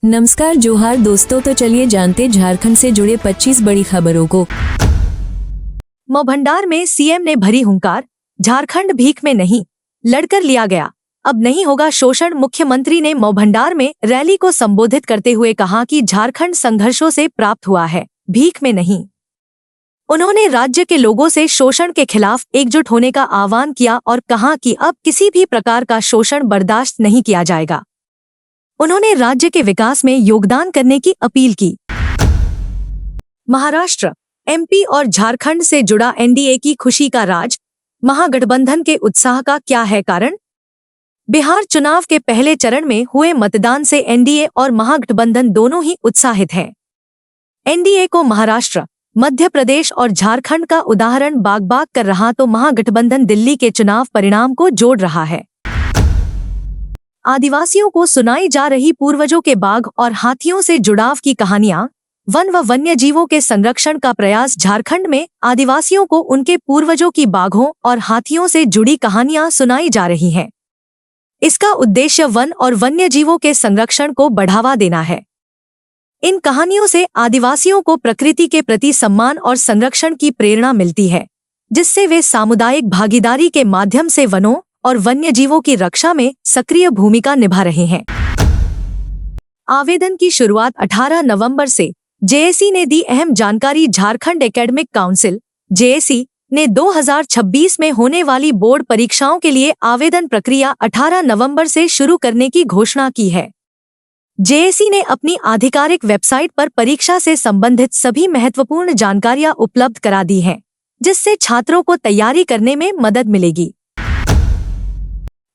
नमस्कार जोहार दोस्तों, तो चलिए जानते झारखंड से जुड़े 25 बड़ी खबरों को। मौभंडार में सीएम ने भरी हुंकार, झारखंड भीख में नहीं, लड़कर लिया गया, अब नहीं होगा शोषण। मुख्यमंत्री ने मौभंडार में रैली को संबोधित करते हुए कहा कि झारखंड संघर्षों से प्राप्त हुआ है, भीख में नहीं। उन्होंने राज्य के लोगों से शोषण के खिलाफ एकजुट होने का आह्वान किया और कहा कि अब किसी भी प्रकार का शोषण बर्दाश्त नहीं किया जाएगा। उन्होंने राज्य के विकास में योगदान करने की अपील की। महाराष्ट्र, एमपी और झारखंड से जुड़ा एनडीए की खुशी का राज, महागठबंधन के उत्साह का क्या है कारण? बिहार चुनाव के पहले चरण में हुए मतदान से एनडीए और महागठबंधन दोनों ही उत्साहित हैं। एनडीए को महाराष्ट्र, मध्य प्रदेश और झारखंड का उदाहरण बाग-बाग कर रहा तो महागठबंधन दिल्ली के चुनाव परिणाम को जोड़ रहा है। आदिवासियों को सुनाई जा रही पूर्वजों के बाघ और हाथियों से जुड़ाव की कहानियां, वन व वन्य जीवों के संरक्षण का प्रयास। झारखंड में आदिवासियों को उनके पूर्वजों की बाघों और हाथियों से जुड़ी कहानियां सुनाई जा रही हैं। इसका उद्देश्य वन और वन्य जीवों के संरक्षण को बढ़ावा देना है। इन कहानियों से आदिवासियों को प्रकृति के प्रति सम्मान और संरक्षण की प्रेरणा मिलती है, जिससे वे सामुदायिक भागीदारी के माध्यम से वनों और वन्य जीवों की रक्षा में सक्रिय भूमिका निभा रहे हैं। आवेदन की शुरुआत 18 नवंबर से। जेएसी ने दी अहम जानकारी। झारखंड एकेडमिक काउंसिल जेएसी ने 2026 में होने वाली बोर्ड परीक्षाओं के लिए आवेदन प्रक्रिया 18 नवंबर से शुरू करने की घोषणा की है। जेएसी ने अपनी आधिकारिक वेबसाइट पर परीक्षा से संबंधित सभी महत्वपूर्ण जानकारियां उपलब्ध करा दी हैं, जिससे छात्रों को तैयारी करने में मदद मिलेगी।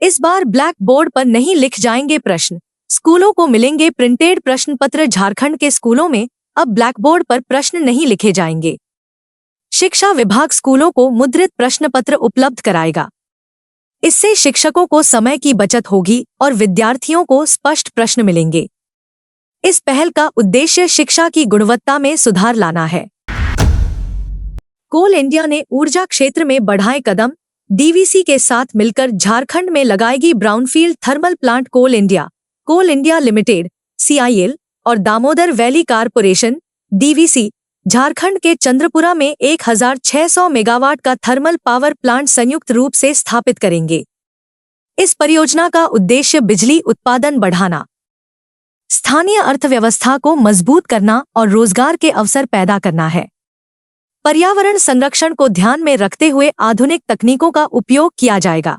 इस बार ब्लैक बोर्ड पर नहीं लिख जाएंगे प्रश्न, स्कूलों को मिलेंगे प्रिंटेड प्रश्न पत्र। झारखंड के स्कूलों में अब ब्लैक बोर्ड पर प्रश्न नहीं लिखे जाएंगे। शिक्षा विभाग स्कूलों को मुद्रित प्रश्न पत्र उपलब्ध कराएगा। इससे शिक्षकों को समय की बचत होगी और विद्यार्थियों को स्पष्ट प्रश्न मिलेंगे। इस पहल का उद्देश्य शिक्षा की गुणवत्ता में सुधार लाना है। कोल इंडिया ने ऊर्जा क्षेत्र में बढ़ाए कदम। डीवीसी के साथ मिलकर झारखंड में लगाएगी ब्राउनफील्ड थर्मल प्लांट। कोल इंडिया लिमिटेड सीआईएल और Damodar valley corporation DVC Jharkhand के चंद्रपुरा में 1600 मेगावाट का थर्मल पावर प्लांट संयुक्त रूप से स्थापित करेंगे। इस परियोजना का उद्देश्य बिजली उत्पादन बढ़ाना, स्थानीय अर्थव्यवस्था को मजबूत करना और रोजगार के अवसर पैदा करना है। पर्यावरण संरक्षण को ध्यान में रखते हुए आधुनिक तकनीकों का उपयोग किया जाएगा।